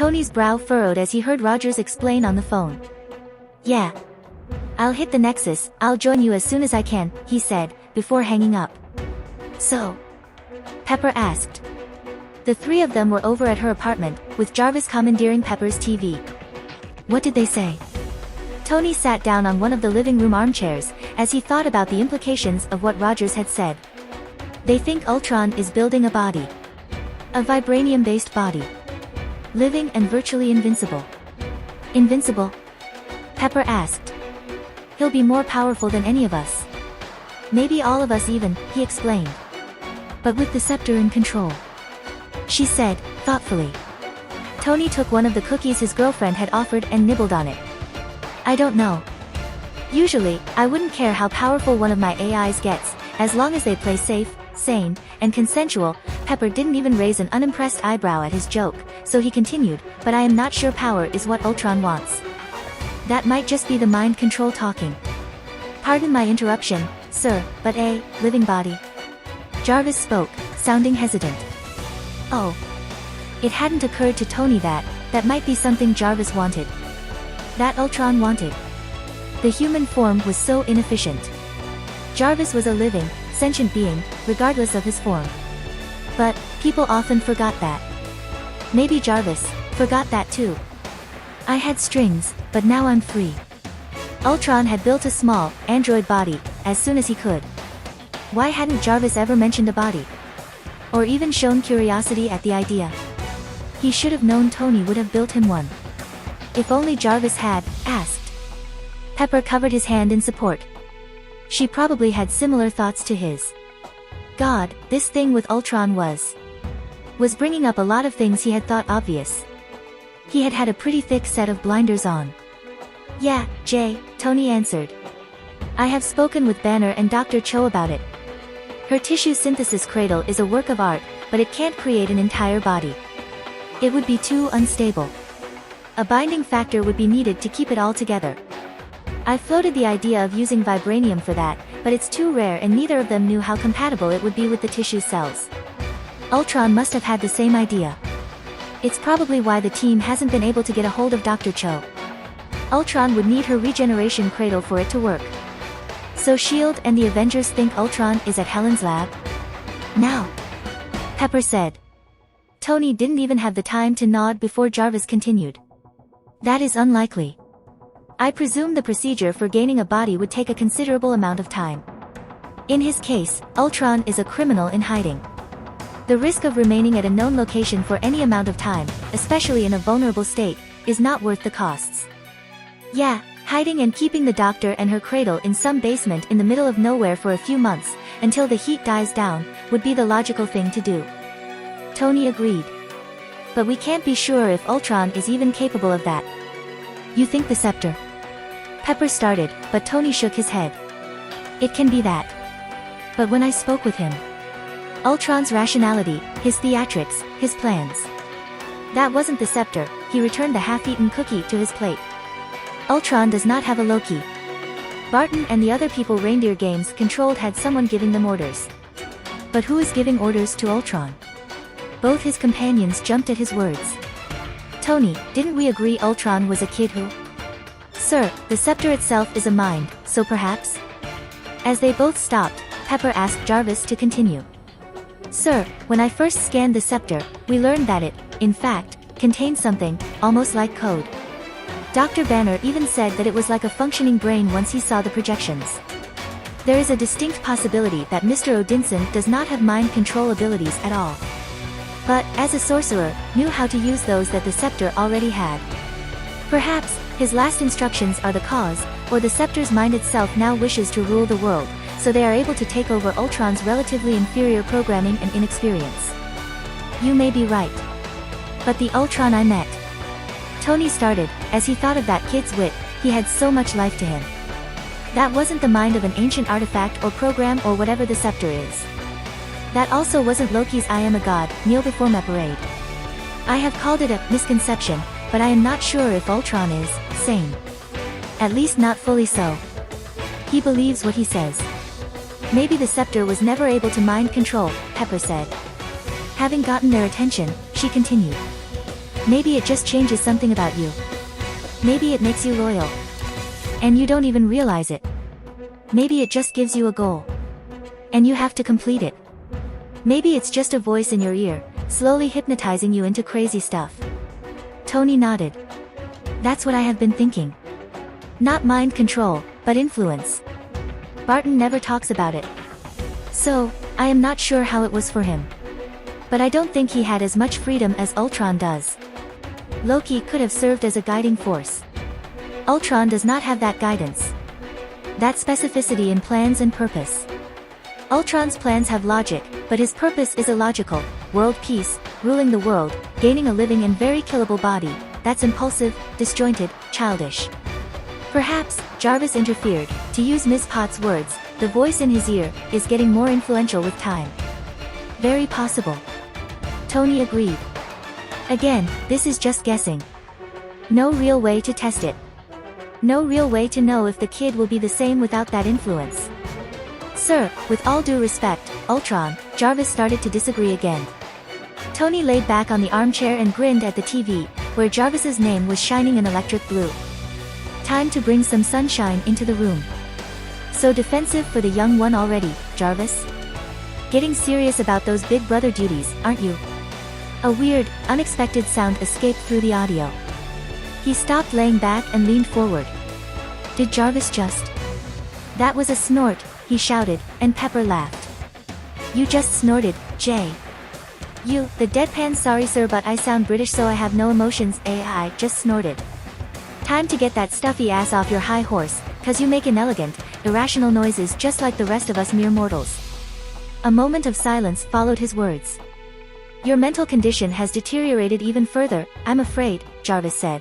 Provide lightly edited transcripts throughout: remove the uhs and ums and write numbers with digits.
Tony's brow furrowed as he heard Rogers explain on the phone. Yeah. I'll hit the Nexus, I'll join you as soon as I can, he said, before hanging up. So? Pepper asked. The three of them were over at her apartment, with Jarvis commandeering Pepper's TV. What did they say? Tony sat down on one of the living room armchairs, as he thought about the implications of what Rogers had said. They think Ultron is building a body. A vibranium-based body. Living and virtually invincible. Invincible? Pepper asked. He'll be more powerful than any of us. Maybe all of us even, he explained. But with the scepter in control. She said, thoughtfully. Tony took one of the cookies his girlfriend had offered and nibbled on it. I don't know. Usually, I wouldn't care how powerful one of my AIs gets, as long as they play safe, sane, and consensual. Pepper didn't even raise an unimpressed eyebrow at his joke, so he continued, but I am not sure power is what Ultron wants. That might just be the mind control talking. Pardon my interruption, sir, but a living body? Jarvis spoke, sounding hesitant. Oh. It hadn't occurred to Tony that might be something Jarvis wanted. That Ultron wanted. The human form was so inefficient. Jarvis was a living, sentient being, regardless of his form. But, people often forgot that. Maybe Jarvis forgot that too. I had strings, but now I'm free. Ultron had built a small, android body, as soon as he could. Why hadn't Jarvis ever mentioned a body? Or even shown curiosity at the idea? He should have known Tony would have built him one. If only Jarvis had asked. Pepper covered his hand in support. She probably had similar thoughts to his. God, this thing with Ultron was bringing up a lot of things he had thought obvious. He had had a pretty thick set of blinders on. Yeah, Jay, Tony answered. I have spoken with Banner and Dr. Cho about it. Her tissue synthesis cradle is a work of art, but it can't create an entire body. It would be too unstable. A binding factor would be needed to keep it all together. I floated the idea of using vibranium for that, but it's too rare and neither of them knew how compatible it would be with the tissue cells. Ultron must have had the same idea. It's probably why the team hasn't been able to get a hold of Dr. Cho. Ultron would need her regeneration cradle for it to work. So S.H.I.E.L.D. and the Avengers think Ultron is at Helen's lab? Now? Pepper said. Tony didn't even have the time to nod before Jarvis continued. That is unlikely. I presume the procedure for gaining a body would take a considerable amount of time. In his case, Ultron is a criminal in hiding. The risk of remaining at a known location for any amount of time, especially in a vulnerable state, is not worth the costs. Yeah, hiding and keeping the doctor and her cradle in some basement in the middle of nowhere for a few months, until the heat dies down, would be the logical thing to do. Tony agreed. But we can't be sure if Ultron is even capable of that. You think the scepter? Pepper started, but Tony shook his head. It can be that. But when I spoke with him, Ultron's rationality, his theatrics, his plans. That wasn't the scepter. He returned the half-eaten cookie to his plate. Ultron does not have a Loki. Barton and the other people Reindeer Games controlled had someone giving them orders. But who is giving orders to Ultron? Both his companions jumped at his words. Tony, didn't we agree Ultron was a kid who? Sir, the scepter itself is a mind, so perhaps? As they both stopped, Pepper asked Jarvis to continue. Sir, when I first scanned the scepter, we learned that it, in fact, contained something, almost like code. Dr. Banner even said that it was like a functioning brain once he saw the projections. There is a distinct possibility that Mr. Odinson does not have mind control abilities at all. But, as a sorcerer, knew how to use those that the scepter already had. Perhaps, his last instructions are the cause, or the scepter's mind itself now wishes to rule the world, so they are able to take over Ultron's relatively inferior programming and inexperience. You may be right. But the Ultron I met. Tony started, as he thought of that kid's wit, he had so much life to him. That wasn't the mind of an ancient artifact or program or whatever the scepter is. That also wasn't Loki's I am a god, kneel before my parade. I have called it a misconception, but I am not sure if Ultron is sane. At least not fully so. He believes what he says. Maybe the scepter was never able to mind control, Pepper said. Having gotten their attention, she continued. Maybe it just changes something about you. Maybe it makes you loyal. And you don't even realize it. Maybe it just gives you a goal. And you have to complete it. Maybe it's just a voice in your ear, slowly hypnotizing you into crazy stuff. Tony nodded. That's what I have been thinking. Not mind control, but influence. Barton never talks about it. So, I am not sure how it was for him. But I don't think he had as much freedom as Ultron does. Loki could have served as a guiding force. Ultron does not have that guidance. That specificity in plans and purpose. Ultron's plans have logic, but his purpose is illogical. World peace, ruling the world, gaining a living and very killable body. That's impulsive, disjointed, childish. Perhaps, Jarvis interfered. To use Ms. Potts' words, the voice in his ear is getting more influential with time. Very possible. Tony agreed. Again, this is just guessing. No real way to test it. No real way to know if the kid will be the same without that influence. Sir, with all due respect, Ultron, Jarvis started to disagree again. Tony laid back on the armchair and grinned at the TV, where Jarvis's name was shining an electric blue. Time to bring some sunshine into the room. So defensive for the young one already, Jarvis? Getting serious about those big brother duties, aren't you? A weird, unexpected sound escaped through the audio. He stopped laying back and leaned forward. Did Jarvis just? That was a snort, he shouted, and Pepper laughed. You just snorted, Jay. You, the deadpan sorry sir but I sound British so I have no emotions, I just snorted. Time to get that stuffy ass off your high horse, cause you make inelegant, irrational noises just like the rest of us mere mortals. A moment of silence followed his words. Your mental condition has deteriorated even further, I'm afraid, Jarvis said.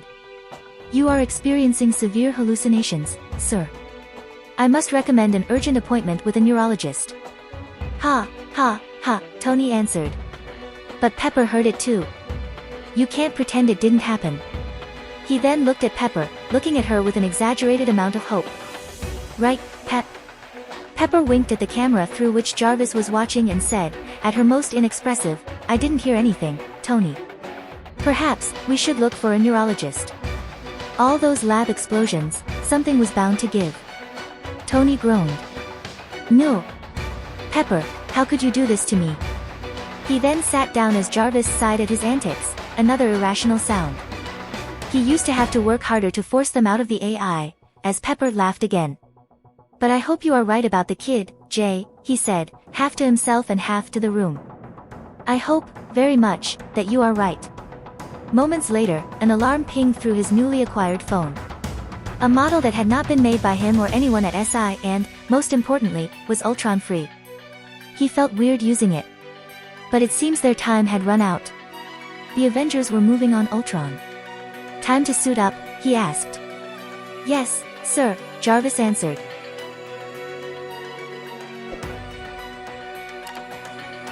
You are experiencing severe hallucinations, sir. I must recommend an urgent appointment with a neurologist. Ha, Tony answered. But Pepper heard it too. You can't pretend it didn't happen. He then looked at Pepper, looking at her with an exaggerated amount of hope. Right, Pepper winked at the camera through which Jarvis was watching and said, at her most inexpressive, I didn't hear anything, Tony. Perhaps, we should look for a neurologist. All those lab explosions, something was bound to give. Tony groaned. No. Pepper, how could you do this to me? He then sat down as Jarvis sighed at his antics, another irrational sound. He used to have to work harder to force them out of the AI, as Pepper laughed again. But I hope you are right about the kid, Jay, he said, half to himself and half to the room. I hope, very much, that you are right. Moments later, an alarm pinged through his newly acquired phone. A model that had not been made by him or anyone at SI and, most importantly, was Ultron-free. He felt weird using it. But it seems their time had run out. The Avengers were moving on Ultron. Time to suit up, he asked. Yes, sir, Jarvis answered.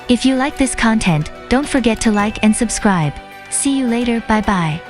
If you like this content, don't forget to like and subscribe. See you later, bye bye.